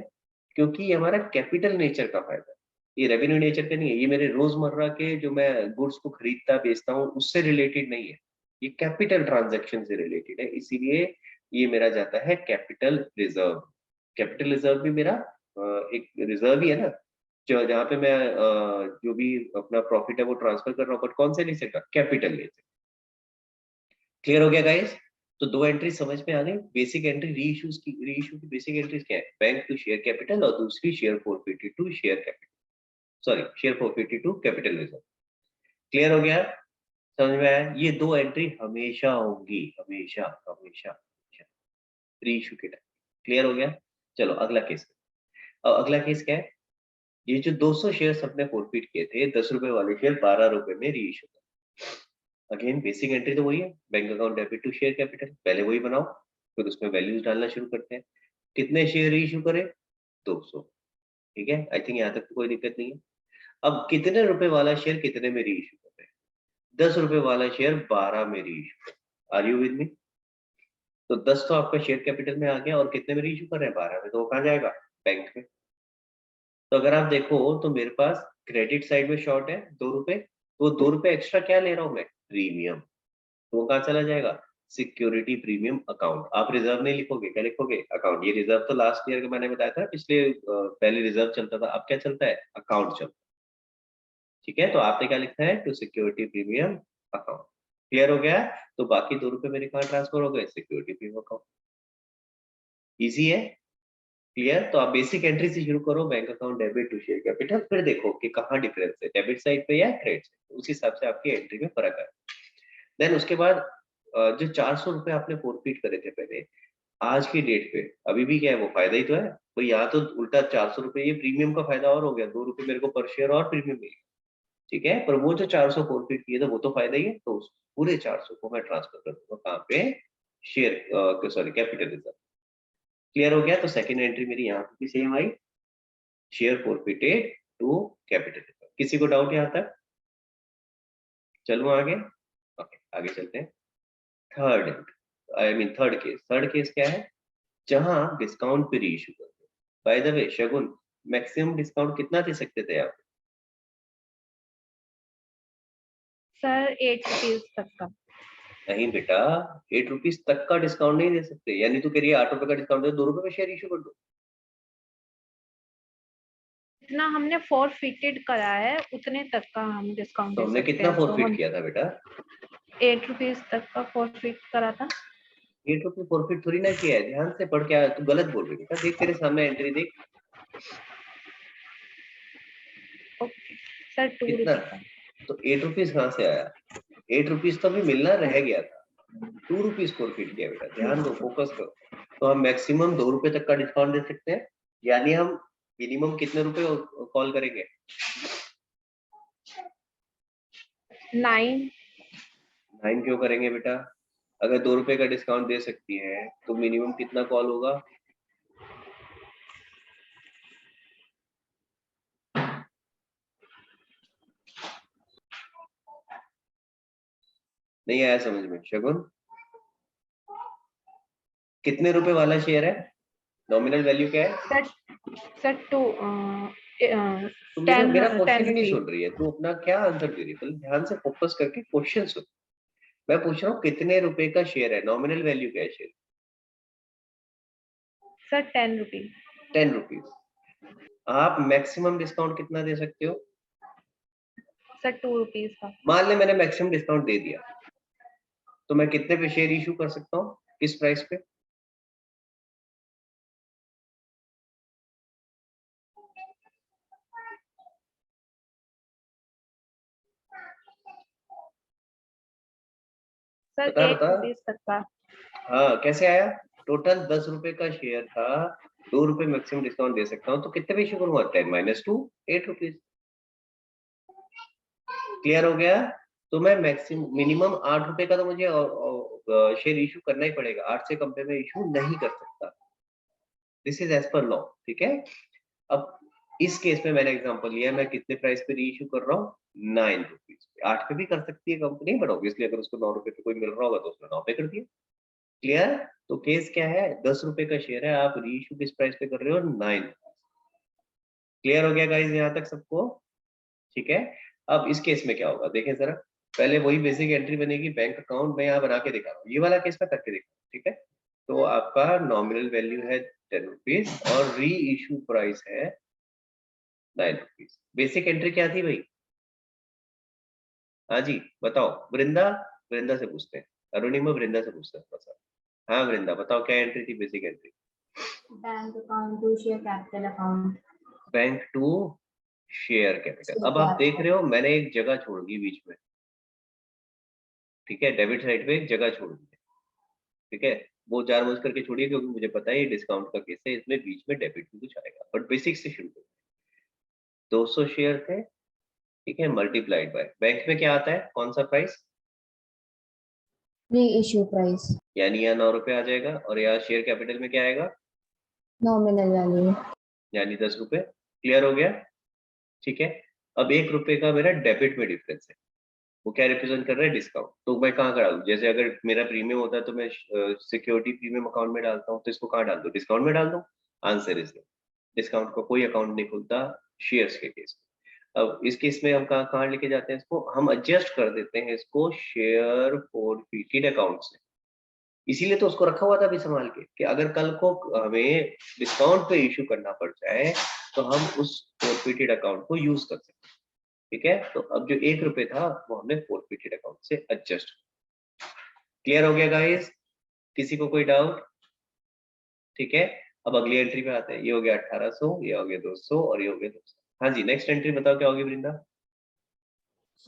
क्योंकि ये हमारा कैपिटल नेचर का फायदा है, ये रेवेन्यू नेचर का नहीं है, ये मेरे रोजमर्रा के जो मैं गुड्स को खरीदता बेचता हूँ उससे रिलेटेड नहीं है, ये कैपिटल ट्रांजैक्शन से रिलेटेड है, इसीलिए ये मेरा जाता है कैपिटल रिजर्व। कैपिटल रिजर्व भी मेरा एक रिजर्व ही है ना, जो जहाँ पे मैं जो भी अपना प्रॉफिट है वो ट्रांसफर कर रहा हूँ, बट कौन से नेचर का, कैपिटल नेचर। क्लियर हो गया गाइस। तो दो एंट्री समझ में आ गई, बेसिक एंट्री री इशू की बेसिक एंट्रीज क्या है, बैंक टू शेयर कैपिटल और दूसरी share forfeited to share capital, sorry share forfeited to capital reserve. Clear हो गया, समझ में आया। ये दो एंट्री हमेशा होंगी, हमेशा हमेशा री इशू के टाइम। क्लियर हो गया, चलो अगला केस। अब अगला केस क्या है, ये जो 200 शेयर अपने फॉरफिट किए थे, 10 रुपए वाले शेयर 12 रुपए में री इशू। अगेन बेसिक एंट्री तो वही है, bank account debit to share capital, पहले वही बनाओ फिर उसमें वैल्यूज डालना शुरू करते हैं। कितने शेयर इशू करे, 200, ठीक है। आई थिंक यहाँ तक तो कोई दिक्कत नहीं है। अब कितने रुपए वाला शेयर कितने में री इशू कर रहे हैं, 10 रुपए वाला शेयर 12 में reissue. Are you with me. तो 10 तो आपका शेयर कैपिटल में आ गया और कितने में री इशू कर रहे हैं, 12 में, तो वो कहाँ जाएगा, बैंक में। तो अगर आप देखो तो मेरे पास क्रेडिट साइड में शॉर्ट है 2 रुपए, तो 2 रुपए एक्स्ट्रा क्या ले रहा हूँ मैं, प्रीमियम, तो वो कहाँ चला जाएगा, सिक्योरिटी प्रीमियम अकाउंट। आप रिजर्व नहीं लिखोगे, क्या लिखोगे, अकाउंट। ये रिजर्व तो लास्ट ईयर का मैंने बताया था पिछले पहले रिजर्व चलता था, अब क्या चलता है, अकाउंट चलता है, ठीक है। तो आपने क्या लिखना है, to security premium account. Clear हो गया। तो बाकी 2 रुपए मेरे कहाँ ट्रांसफर हो गए, सिक्योरिटी प्रीमियम अकाउंट। इजी है, क्लियर? तो आप बेसिक एंट्री से शुरू करो, bank account debit to share capital, फिर देखो कि कहाँ डिफरेंस है, डेबिट साइड पे या क्रेडिट साइड, उस हिसाब से आपकी एंट्री में फर्क है। देन उसके बाद जो 400 रुपए आपने फोरफिट करे थे पहले, आज की डेट पे अभी भी क्या है, वो फायदा ही तो है। तो यहाँ तो उल्टा 400 रुपए ये प्रीमियम का फायदा और हो गया, 2 रुपए मेरे को पर शेयर और प्रीमियम मिल गया, ठीक है। पर वो जो 400 फोरफिट किए थे वो तो फायदा ही है, तो उस पूरे 400 को मैं ट्रांसफर कर दूंगा कहाँ पे, share sorry capital reserve. Clear हो गया? तो सेकंड एंट्री मेरी यहाँ पे भी सेम आई, share forfeited to capital reserve. किसी को डाउट यहाँ तक? चलो आगे। ओके आगे चलते हैं। थर्ड केस क्या है, जहां डिस्काउंट पे री इशू करते हैं। By the way Shagun, maximum discount कितना दे सकते थे आप? सर 8 रुपीज तक का। नहीं बेटा, 8 रुपीज तक का डिस्काउंट नहीं दे सकते। यानी तू कह रही है 8 रुपए का डिस्काउंट दे, 2 रुपए में शेयर इशू कर दो। इतना हमने फॉरफिटेड करा है उतने तक का हम डिस्काउंट तो दे हमने सकते कितना हैं। तो फॉरफिट हम किया था बेटा? 8 रुपीज तक का फॉरफिट करा था। 8 रुपए फॉरफिट थोड़ी ना किया है, ध्यान से पढ़ के आया, तू गलत बोल रही है बेटा। देख तेरे सामने एंट्री देख, ओके सर 2 कितना? रुपीज का। तो 8 रुपीज कहाँ से आया? 8 रुपीज तो अभी मिलना रह गया था, 2 रुपीज फॉरफिट किया बेटा। ध्यान दो, फोकस करो। तो हम मैक्सिमम 2 रुपए तक का डिस्काउंट दे सकते हैं, यानी हम मिनिमम कितने रुपए कॉल करेंगे? 9। 9 क्यों करेंगे बेटा? अगर 2 रुपए का डिस्काउंट दे सकती है तो मिनिमम कितना कॉल होगा? नहीं आया समझ में शगुन? कितने रुपए वाला शेयर है? नॉमिनल वैल्यू क्या है? सर 2 तू मेरा क्वेश्चन ही नहीं रुपीज। सुन रही है, तू अपना क्या आंसर दे रही है? पहले ध्यान से फोकस करके क्वेश्चन सुन। मैं पूछ रहा हूँ कितने रुपए का शेयर है, नॉमिनल वैल्यू क्या है शेयर? Sir 10 rupees. 10 रुपीज। आप मैक्सिमम डिस्काउंट कितना दे सकते हो? सर 2 रुपीज का। मान ले मैंने मैक्सिमम डिस्काउंट दे दिया, तो मैं कितने पे शेयर इशू कर सकता हूँ, किस प्राइस पे? सर बता 8 बता। रुपीज तक का। हाँ कैसे आया? टोटल 10 रुपए का शेयर था, 2 रुपए मैक्सिमम डिस्काउंट दे सकता हूँ, तो कितने पे इशू करूंगा? 10 माइनस 2, 8 रुपीज। क्लियर हो गया? तो मैं मैक्सिमम मिनिमम 8 रुपए का तो मुझे शेयर इशू करना ही पड़ेगा, 8 से कम पे मैं इशू नहीं कर सकता। This is as per law, ठीक है। अब इस केस में मैंने एग्जांपल लिया, मैं कितने प्राइस पे री इशू कर रहा हूँ? 9 रुपीज। 8 पे भी कर सकती है कंपनी, बट ऑब्वियसली अगर उसको 9 रुपए पे कोई मिल रहा होगा तो उसने 9 पे कर दिया। क्लियर? तो केस क्या है, 10 रुपए का शेयर है, आप री इशू किस प्राइस पे कर रहे हो? 9। क्लियर हो गया गाइस यहाँ तक सबको? ठीक है। अब इस केस में क्या होगा देखें जरा। पहले वही बेसिक एंट्री बनेगी, बैंक अकाउंट मैं यहाँ बना के दिखा रहा हूँ, ये वाला केस में करके दिखा रहा हूँ, ठीक है। तो आपका नॉमिनल वैल्यू है 10 रुपीज और री इशू प्राइस है 9 रुपीज। बेसिक एंट्री क्या थी भाई? हाँ जी बताओ वृंदा, वृंदा से पूछते हैं। अरुणिमा वृंदा से पूछते हैं थोड़ा सा। हाँ वृंदा बताओ क्या एंट्री थी, basic entry? Bank account to share capital account. Bank to share capital. Share अब आप देख कैपिटल। रहे हो मैंने एक जगह छोड़ दी बीच में, ठीक है, डेबिट साइड पे एक जगह छोड़ दी, ठीक है। वो जानबूझ करके छोड़िए क्योंकि मुझे पता है ये डिस्काउंट का केस है, इसमें बीच में डेबिट भी कुछ आएगा, बट बेसिक से शुरू करें। 200 शेयर थे, ठीक है, मल्टीप्लाइड बाय बैंक में क्या आता है, कौन सा प्राइस? री इशू प्राइस। यानी यहाँ 9 रुपए आ जाएगा, और यहाँ शेयर कैपिटल में क्या आएगा? Nominal value. यानी 10 रुपए। क्लियर हो गया? ठीक है। अब 1 रुपए का मेरा डेबिट में डिफरेंस है, वो क्या रिप्रेजेंट कर रहा है? डिस्काउंट। तो मैं कहाँ डालूं? जैसे अगर मेरा प्रीमियम होता है तो मैं सिक्योरिटी प्रीमियम अकाउंट में डालता हूँ, तो इसको कहाँ डाल दूं? डिस्काउंट में डाल दूं? आंसर इज डिस्काउंट का कोई अकाउंट नहीं खुलता शेयर्स के केस में। अब इस केस में हम कहाँ कहाँ लेके जाते हैं इसको? हम एडजस्ट कर देते हैं इसको शेयर फॉरफिटेड अकाउंट से। इसीलिए तो उसको रखा हुआ था अभी संभाल के, कि अगर कल को हमें डिस्काउंट पे इशू करना पड़ जाए तो हम उस फॉरफिटेड अकाउंट को यूज कर सकते हैं, ठीक है। तो अब जो 1 रुपए था वो हमने फॉरफिटेड अकाउंट से एडजस्ट। क्लियर हो गया गाइस? किसी को कोई डाउट? ठीक है। अब अगली एंट्री पे आते हैं, ये हो गया 1800, ये हो गया 200 और ये हो गया 200। हाँ जी, नेक्स्ट एंट्री बताओ क्या होगी वृंदा?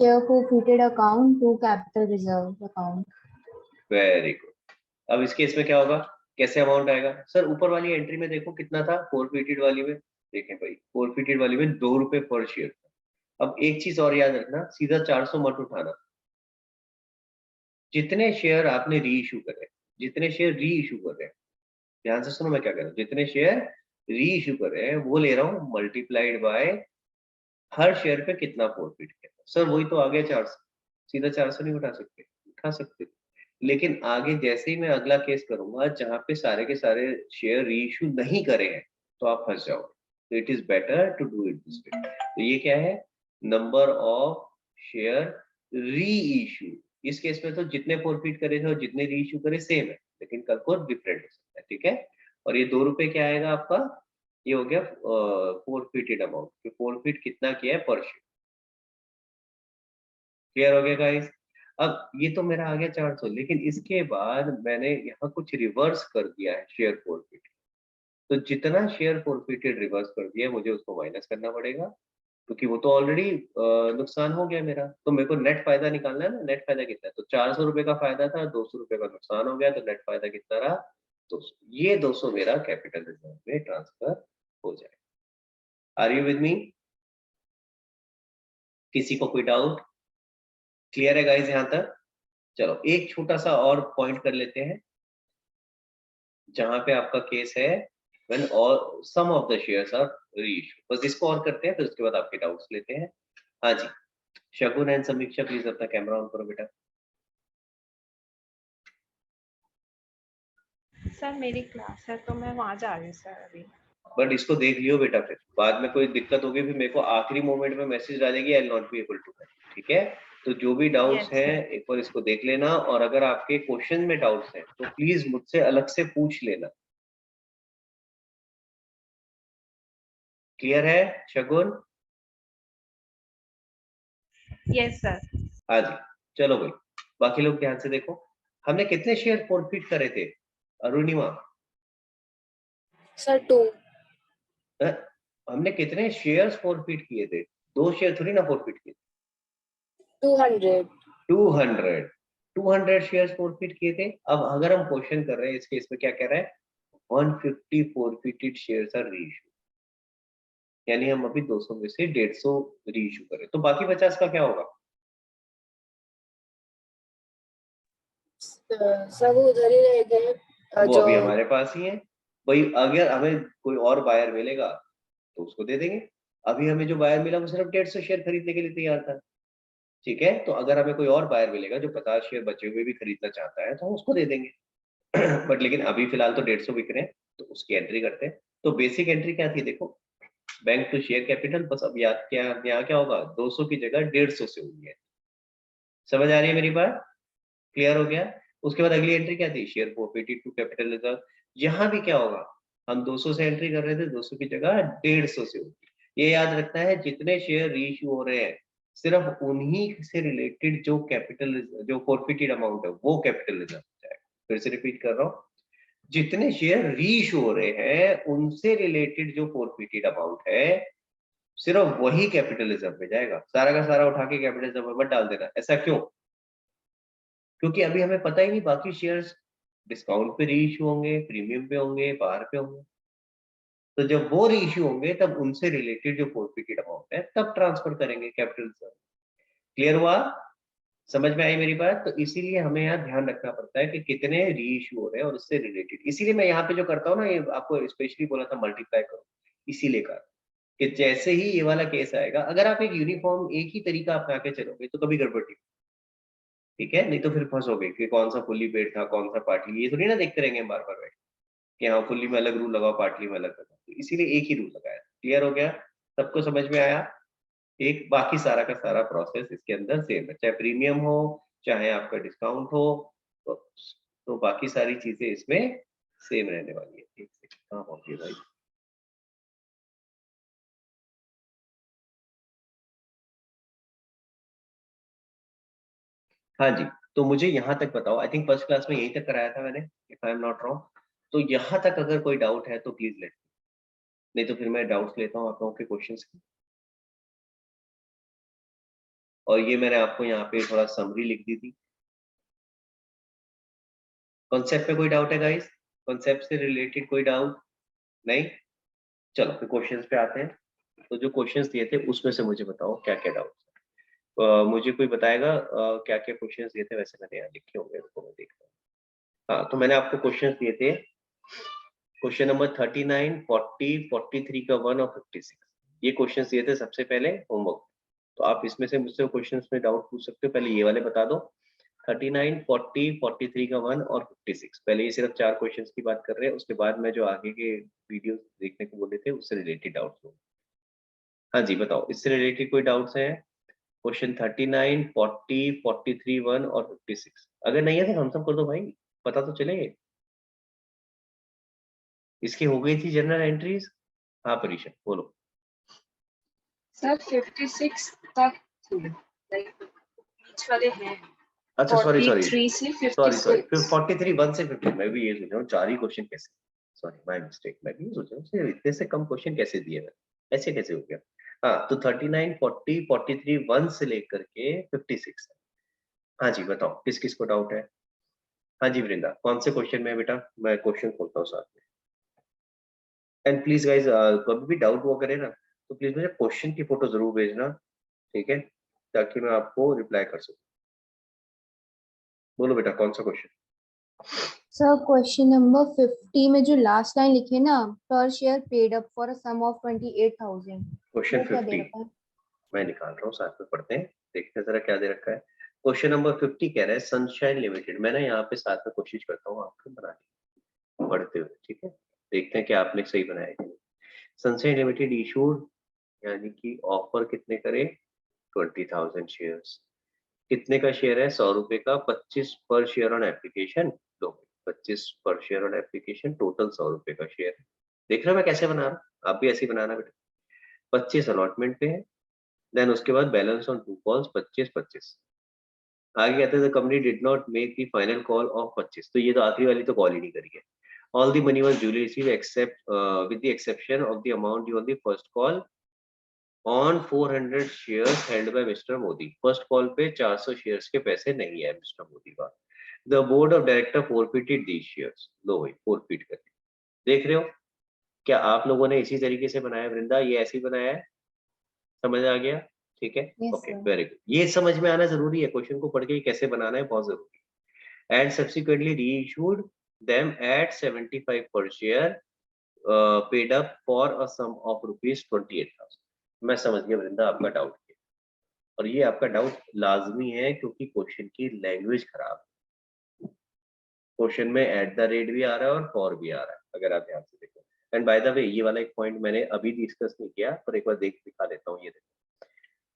Share forfeited account to capital reserve account. Very good. अब इस केस में क्या होगा, कैसे अमाउंट आएगा? सर ऊपर वाली एंट्री में देखो कितना था, फोरफिटेड वाली में, देखें भाई फोरफिटेड वाली में 2 रुपए पर शेयर था। अब एक चीज और याद रखना, सीधा 400 मत उठाना, जितने शेयर आपने री इशू करे, जितने शेयर री इशू कर रहे हैं, ध्यान से सुनो मैं क्या कह रहा हूँ, जितने शेयर री इशू कर रहे हैं वो ले रहा हूँ मल्टीप्लाइड बाय हर शेयर पे कितना प्रॉफिट किया। सर वही तो आ गया 400, सीधा 400 नहीं उठा सकते? उठा सकते, लेकिन आगे जैसे ही मैं अगला केस करूंगा जहां पे सारे के सारे शेयर री इशू नहीं करे हैं तो आप फंस जाओगे। तो it is better to do it this way. तो ये क्या है, number of share reissue. इस केस में तो जितने फॉरफिट करे थे और जितने री इशू करे सेम है, लेकिन कल को डिफरेंट हो सकता है, ठीक है। और ये 2 रुपए क्या आएगा आपका, ये हो गया फॉरफिटेड अमाउंट, फॉरफिट कितना किया है पर शेयर। क्लियर हो गया गाइस? अब ये तो मेरा आ गया 400, लेकिन इसके बाद मैंने यहाँ कुछ रिवर्स कर दिया है शेयर फॉरफिट। तो जितना शेयर फॉरफिटेड रिवर्स कर दिया मुझे उसको माइनस करना पड़ेगा, क्योंकि वो तो ऑलरेडी नुकसान हो गया मेरा। तो मेरे को नेट फायदा निकालना है ना, नेट फायदा कितना है? तो 400 रुपए का फायदा था, 200 रुपए का नुकसान हो गया, तो नेट फायदा कितना रहा? 200। ये 200 मेरा कैपिटल रिजर्व में ट्रांसफर हो जाएगा। Are you with me? किसी को कोई डाउट? क्लियर है गाइस यहाँ तक? चलो एक छोटा सा और पॉइंट कर लेते हैं जहां पे आपका केस है when all some of the shares are reissued। बस इसको और करते हैं, फिर उसके बाद आपके डाउट्स लेते हैं। हाँ जी, शगुन एंड समीक्षा प्लीज अपना कैमरा ऑन करो बेटा। सर मेरी क्लास है तो मैं वहाँ जा रही हूँ सर अभी। बट इसको देख लियो बेटा, फिर बाद में कोई दिक्कत होगी फिर मेरे को आखिरी मोमेंट में मैसेज डालेगी I will not be able to, ठीक है। तो जो भी डाउट्स Yes, हैं sir. एक बार इसको देख लेना, और अगर आपके क्वेश्चन में डाउट्स हैं तो प्लीज मुझसे अलग से पूछ लेना। क्लियर है शगुन? Yes, sir. हाँ जी, चलो भाई बाकी लोग ध्यान से देखो, हमने कितने शेयर फॉरफिट करे थे अरुणिमा? सर 2। हमने कितने शेयर्स फॉरफिट किए थे? 2 शेयर थोड़ी ना फॉरफिट किए, 200। 200 शेयर्स फॉरफिट किए थे। अब अगर हम क्वेश्चन कर रहे हैं इस केस में क्या कह रहा है, 150 फॉरफिटेड शेयर्स आर रीइश्यू, यानी हम अभी 200 में से 150 रीइश्यू करें, तो बाकी 50 का क्या होगा? सर वो उधर ही रह गए वो जो अभी हमारे पास ही है भाई। अगर हमें कोई और बायर मिलेगा तो उसको दे देंगे। अभी हमें जो बायर मिला वो सिर्फ 150 शेयर खरीदने के लिए तैयार था, ठीक है। तो अगर हमें कोई और बायर मिलेगा जो 50 शेयर बचे हुए भी खरीदना चाहता है तो हम उसको दे देंगे। बट लेकिन अभी फिलहाल तो 150 बिक रहे हैं, तो उसकी एंट्री करते हैं। तो बेसिक एंट्री क्या थी देखो, बैंक टू शेयर कैपिटल, बस अब याद क्या यहाँ क्या होगा, 200 की जगह 150 से होगी है। समझ आ रही है मेरी बात? क्लियर हो गया? उसके बाद अगली एंट्री क्या थी, share forfeited to capital reserve. यहाँ भी क्या होगा, हम 200 से एंट्री कर रहे थे, 200 की जगह 150 से होगी। ये याद रखना है, जितने शेयर रीइश्यू हो रहे हैं सिर्फ उन्हीं से रिलेटेड जो कैपिटल, जो फॉरफिटेड अमाउंट है वो कैपिटल रिजर्व हो जाएगा। फिर से रिपीट कर रहा हूँ, जितने शेयर रीइश्यू हो रहे हैं उनसे रिलेटेड जो फॉरफिटेड अमाउंट है सिर्फ वही कैपिटल रिजर्व में जाएगा। सारा का सारा उठा के कैपिटल रिजर्व में मत डाल देना। ऐसा क्यों? क्योंकि अभी हमें पता ही नहीं बाकी शेयर्स डिस्काउंट पे रीइश्यू होंगे, प्रीमियम पे होंगे, बाहर पे होंगे। तो जब वो रीइश्यू होंगे तब उनसे रिलेटेड जो फॉरफिटेड अमाउंट है तब ट्रांसफर करेंगे कैपिटल रिजर्व। क्लियर हुआ? समझ में आई मेरी बात? तो इसीलिए हमें यहाँ ध्यान रखना पड़ता है कि कितने रीइश्यू हो रहे हैं और उससे रिलेटेड। इसीलिए मैं यहाँ पे जो करता हूँ ना, ये आपको स्पेशली बोला था मल्टीप्लाई करो, इसीलिए कर कि जैसे ही ये वाला केस आएगा, अगर आप एक यूनिफॉर्म एक ही तरीका अपना के चलोगे तो कभी गड़बड़ नहीं, ठीक है। नहीं तो फिर फंसोगे कि कौन सा फुल्ली पेड था कौन सा पार्टली, ये थोड़ी ना देखते रहेंगे बार बार बैठ कि हाँ फुल्ली में अलग रूल लगाओ पार्टली में अलग लगाओ। तो इसीलिए एक ही रूल लगाया। क्लियर हो गया? सबको समझ में आया? एक बाकी सारा का सारा प्रोसेस इसके अंदर सेम है, चाहे प्रीमियम हो चाहे आपका डिस्काउंट हो, तो बाकी सारी चीजें इसमें सेम रहने वाली है। एक सेकंड, कहाँ पहुंच गए भाई? हाँ जी, तो मुझे यहाँ तक बताओ, आई थिंक फर्स्ट क्लास में यहीं तक कराया था मैंने, if I am not wrong. तो यहाँ तक अगर कोई डाउट है तो प्लीज लेट, नहीं तो फिर मैं डाउट्स लेता हूँ आप लोगों के क्वेश्चंस की। और ये मैंने आपको यहाँ पे थोड़ा समरी लिख दी थी। कॉन्सेप्ट पे कोई डाउट है गाइस? कॉन्सेप्ट से रिलेटेड कोई डाउट नहीं? चलो फिर क्वेश्चंस पे आते हैं। तो जो क्वेश्चंस दिए थे उसमें से मुझे बताओ क्या क्या डाउट मुझे कोई बताएगा क्या क्या क्वेश्चंस दिए थे? वैसे मैंने यहाँ लिखे होंगे, तो मैं देखता हूँ। हाँ, तो मैंने आपको क्वेश्चंस दिए थे, क्वेश्चन नंबर 39, 40, 43 का 1 और 56, ये क्वेश्चंस दिए थे सबसे पहले होमवर्क। तो आप इसमें से मुझसे क्वेश्चंस में डाउट पूछ सकते हो। पहले ये वाले बता दो, 39, 40, 43 का 1 और 56। पहले ये सिर्फ 4 क्वेश्चंस की बात कर रहे हैं, उसके बाद मैं जो आगे के वीडियो देखने को बोले थे उससे रिलेटेड डाउट्स हो। हाँ जी बताओ, इससे रिलेटेड कोई डाउट्स है? क्वेश्चन 39, 40, 43, 1 और 56। अगर नहीं है तो हम सब कर दो भाई, पता तो चले। इसकी हो गई थी जनरल एंट्रीज। हाँ परीक्षा बोलो। सर 56 तक लाइक बीच वाले हैं। अच्छा सॉरी 43 से सॉरी 56 43 1 से 50। मैं भी ये सोच रहा हूँ 4 ही क्वेश्चन कैसे, सॉरी माय मिस्टेक। मैं भी ये सोच रहा हूँ इतने से कम क्वेश्चन कैसे दिए हैं, ऐसे कैसे हो गया। हाँ तो 39, 40, 43 1 से लेकर के 56। हाँ जी बताओ किस किस को डाउट है? हाँ जी वृंदा, कौन से क्वेश्चन में है बेटा? मैं क्वेश्चन खोलता हूँ साथ में। एंड प्लीज गाइज कभी भी डाउट हुआ करे ना तो प्लीज मुझे क्वेश्चन की फोटो जरूर भेजना, ठीक है, ताकि मैं आपको रिप्लाई कर सकूं। बोलो बेटा कौन सा क्वेश्चन? सर क्वेश्चन नंबर 50 में जो लास्ट लाइन लिखे ना, per share paid up for a sum of 28,000, question वो क्या दे 50 रखा है? मैं निकाल रहा हूँ, साथ में पढ़ते हैं, देखते हैं जरा क्या दे रखा है। क्वेश्चन नंबर 50 कह रहा है सनशाइन लिमिटेड। मैं ना यहाँ पे साथ में कोशिश करता हूँ आपको बनाने पढ़ते हुए, ठीक है, देखते हैं कि आपने सही बनाया है। सनशाइन लिमिटेड इशूड, यानी कि ऑफर कितने करे? 20,000 शेयर्स। कितने का शेयर है? 100 रुपए का, 25 पर शेयर ऑन एप्लीकेशन। तो 25 पर शेयर ऑन एप्लीकेशन, टोटल 100 रुपए का शेयर। देख रहे हो मैं कैसे बना रहा हूँ? आप भी ऐसे ही बनाना बेटा। 25 अलॉटमेंट पे है, देन उसके बाद बैलेंस ऑन 2 कॉल्स 25-25। आगे कहते हैं company did not make the final call of 25। तो ये तो आखिरी वाली तो कॉल ही नहीं करी है। All the money was duly received accept with the exception of the amount due on the first call on 400 shares held by mister Modi. First call पे 400 शेयर्स के पैसे नहीं है मिस्टर मोदी का। The board of director forfeited these shares. लो भाई forfeit कर दिए। देख रहे हो क्या आप लोगों ने इसी तरीके से बनाया वृंदा? ये ऐसे ही बनाया है, समझ आ गया? ठीक है, yes okay sir. Very good. ये समझ में आना जरूरी है, क्वेश्चन को पढ़ के कैसे बनाना है बहुत जरूरी है। And subsequently reissued them at 75 per share paid up for a sum of ₹28,000। मैं समझ गया वृंदा आपका डाउट, और ये आपका डाउट लाजमी है क्योंकि क्वेश्चन की लैंग्वेज खराब है। क्वेश्चन में एट द रेट भी आ रहा है और फॉर भी आ रहा है, अगर आप ध्यान से देखो। एंड बाय द वे ये वाला एक पॉइंट मैंने अभी डिस्कस नहीं किया, पर एक बार दिखा देता हूँ। ये देखो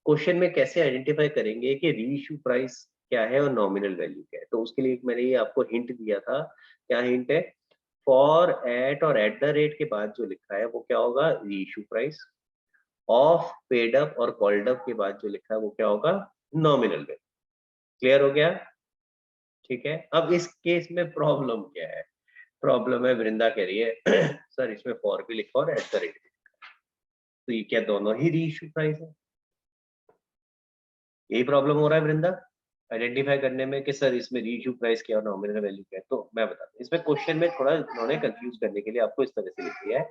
क्वेश्चन में कैसे आइडेंटिफाई करेंगे कि रीइश्यू प्राइस क्या है और नॉमिनल वैल्यू क्या है। तो उसके लिए मैंने ये आपको हिंट दिया था। क्या हिंट है? फॉर, एट और एट द रेट के बाद जो लिखा है वो क्या होगा? Reissue price. Of, paid up और कॉल्ड अप के बाद जो लिखा है वो क्या होगा? Nominal value. क्लियर हो गया? ठीक है, अब इस केस में प्रॉब्लम क्या है? प्रॉब्लम है, वृंदा कह रही है सर इसमें फॉर भी लिखा और एट द रेट। तो ये क्या दोनों ही रीइश्यू प्राइस है? यही प्रॉब्लम हो रहा है वृंदा आइडेंटिफाई करने में कि सर इसमें रीइश्यू प्राइस क्या और नॉमिनल वैल्यू क्या है। तो मैं बताता हूँ, इसमें क्वेश्चन में थोड़ा उन्होंने कंफ्यूज करने के लिए आपको इस तरह से लिख दिया है।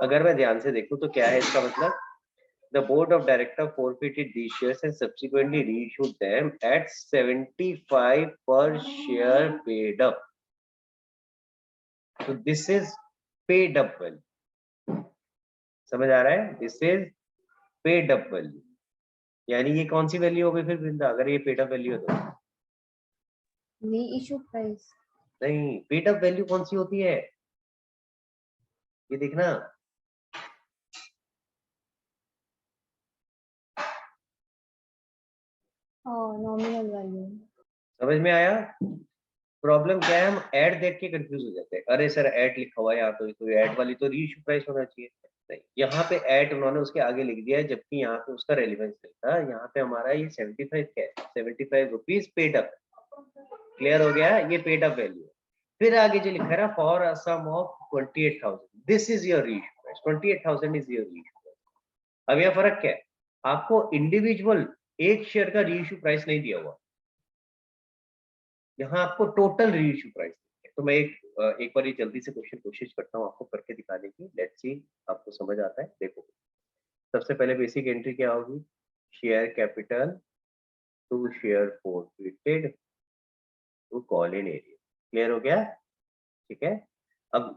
अगर मैं ध्यान से देखूं तो क्या है इसका मतलब? The board of director forfeited these shares and subsequently reissued them at 75 per share paid up. So this is paid up value. समझ आ रहा है? This is paid up value. यानी ये कौन सी वैल्यू हो गई फिर वृंदा अगर ये पेड अप वैल्यू है तो? री इशू प्राइस। नहीं, पेड अप वैल्यू कौन सी होती है? ये देखना, नॉमिनल वैल्यू। समझ में आया? प्रॉब्लम क्या है, हम ऐड देख के कंफ्यूज हो जाते हैं। अरे सर ऐड लिखा हुआ है यहाँ तो ऐड वाली तो रीइश्यू प्राइस होना चाहिए। नहीं, यहाँ पे ऐड उन्होंने उसके आगे लिख दिया है, जबकि यहाँ पे उसका रेलिवेंस नहीं था। यहाँ पे हमारा ये 75 क्या है? 75 रुपीज पेड अप। क्लियर हो गया? ये पेड अप वैल्यू है। फिर आगे जो लिखा है ना, for a sum of 28,000, this is your reissue price, 28,000 is your reissue price. अब यह फर्क क्या है, आपको इंडिविजुअल एक शेयर का रीइश्यू प्राइस नहीं दिया हुआ, यहाँ आपको टोटल रीइश्यू प्राइस। तो मैं एक बार जल्दी से क्वेश्चन कोशिश करता हूँ आपको करके दिखाने की, लेट्स सी आपको समझ आता है। देखो सबसे पहले बेसिक एंट्री क्या होगी, share capital to share forfeited to call in arrear. Clear हो गया? ठीक है। अब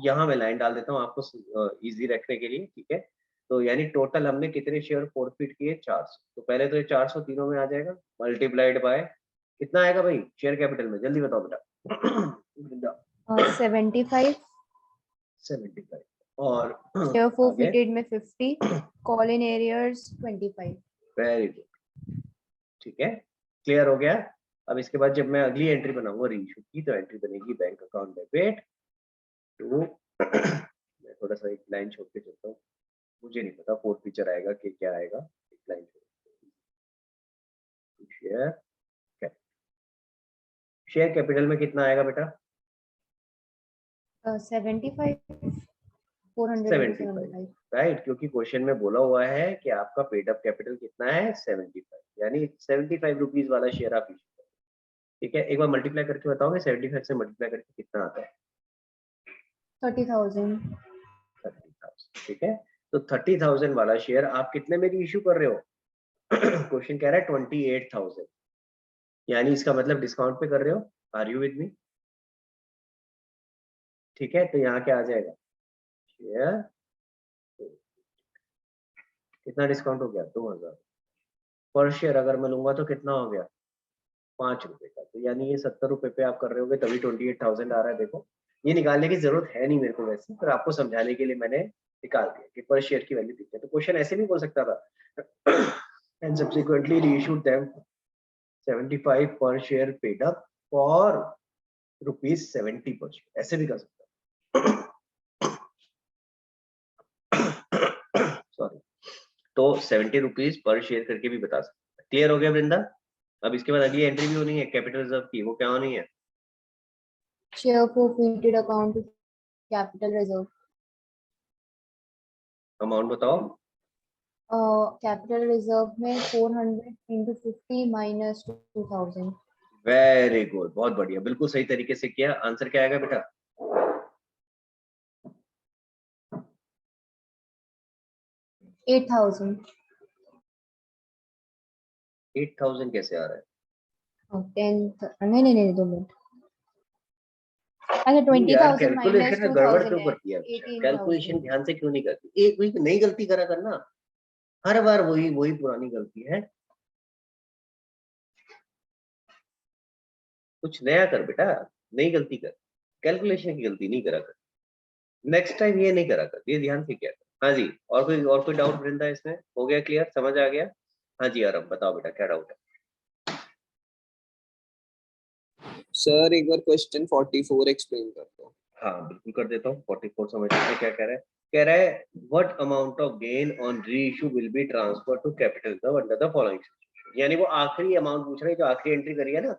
यहाँ मैं लाइन डाल देता हूँ आपको इजी रखने के लिए, ठीक है। तो यानी टोटल हमने कितने शेयर फोरफिट किए, 400। तो पहले तो ये 400 तीनों में आ जाएगा, मल्टीप्लाइड बाय कितना आएगा भाई शेयर कैपिटल में, जल्दी बताओ बेटा। 75, 75 और शेयर आगे forfeited में 50, call in arrears 25। Very good, ठीक है। क्लियर हो गया? अब इसके बाद जब मैं अगली एंट्री बनाऊंगा रीइश्यू की, तो एंट्री बनेगी बैंक अकाउंट डेबिट टू मैं थोड़ा सा एक लाइन छोड़ के चलता हूँ, मुझे नहीं पता फोर्थ फीचर आएगा कि क्या आएगा, एक line share capital. Share capital में कितना आएगा बेटा? 75, 475। राइट, क्योंकि क्वेश्चन में बोला हुआ है कि आपका पेड अप कैपिटल कितना है, 75, यानी 75 रुपीज वाला शेयर आप इश्यू करें। ठीक है, एक बार मल्टीप्लाई करके बताओगे 75 से मल्टीप्लाई करके कितना आता है? 30,000। 30,000। ठीक है, तो 30,000 वाला शेयर आप कितने में इश्यू कर रहे हो? क्वेश्चन कह रहा है 28,000, यानी इसका मतलब डिस्काउंट पे कर रहे हो। Are you with me? ठीक है, तो यहाँ क्या आ जाएगा, शेयर कितना डिस्काउंट हो गया, 2,000 पर शेयर। अगर मैं लूंगा तो कितना हो गया, 5 रुपए का। तो यानी ये 70 रुपए पे आप कर रहे होगे, तभी 28,000 आ रहा है। देखो ये निकालने की जरूरत है नहीं मेरे को वैसे, पर आपको समझाने के लिए मैंने निकाल दिया कि पर शेयर की वैल्यू दिखती है। तो क्वेश्चन ऐसे भी बोल सकता था, and subsequently reissued them 75 per share paid up for ₹70 पर शेयर, ऐसे भी कर सकता सॉरी। तो 70 रुपीज पर शेयर करके भी बता सकते। क्लियर हो गया वृंदा? अब इसके बाद अगली एंट्री भी होनी है कैपिटल रिजर्व की, वो क्या होनी है? Share forfeited account to capital reserve। Amount बताओ। कैपिटल रिजर्व में 400 into 50 minus 2,000। वेरी गुड, बहुत बढ़िया, बिल्कुल सही तरीके से किया। आंसर क्या आएगा बेटा? 8,000। 8,000 कैसे आ रहा है? 10, नहीं 2 मिनट। अच्छा यार 20,000 कैलकुलेशन minus में गड़बड़ 2,000 क्यों है, करती है? 18,000। कैलकुलेशन ध्यान से क्यों नहीं करती? एक वीक नई गलती करा करना, हर बार वही पुरानी गलती है। कुछ नया कर बेटा, नई गलती कर, कैलकुलेशन की गलती नहीं करा कर। नेक्स्ट टाइम ये नहीं करा कर, ये ध्यान से किया कर। हाँ जी, और कोई डाउट वृंदा इसमें? हो गया क्लियर, समझ आ गया? हाँ जी आरम, बताओ बेटा क्या डाउट है? सर एक बार क्वेश्चन 44 एक्सप्लेन कर दो। हाँ बिल्कुल कर देता हूँ। 44 समझ लेते हैं क्या कह रहा है। कह रहा है what amount of gain on reissue will be transfer to capital reserve under the following. यानी वो आखिरी अमाउंट पूछ रहे हैं जो आखिरी एंट्री करी है ना,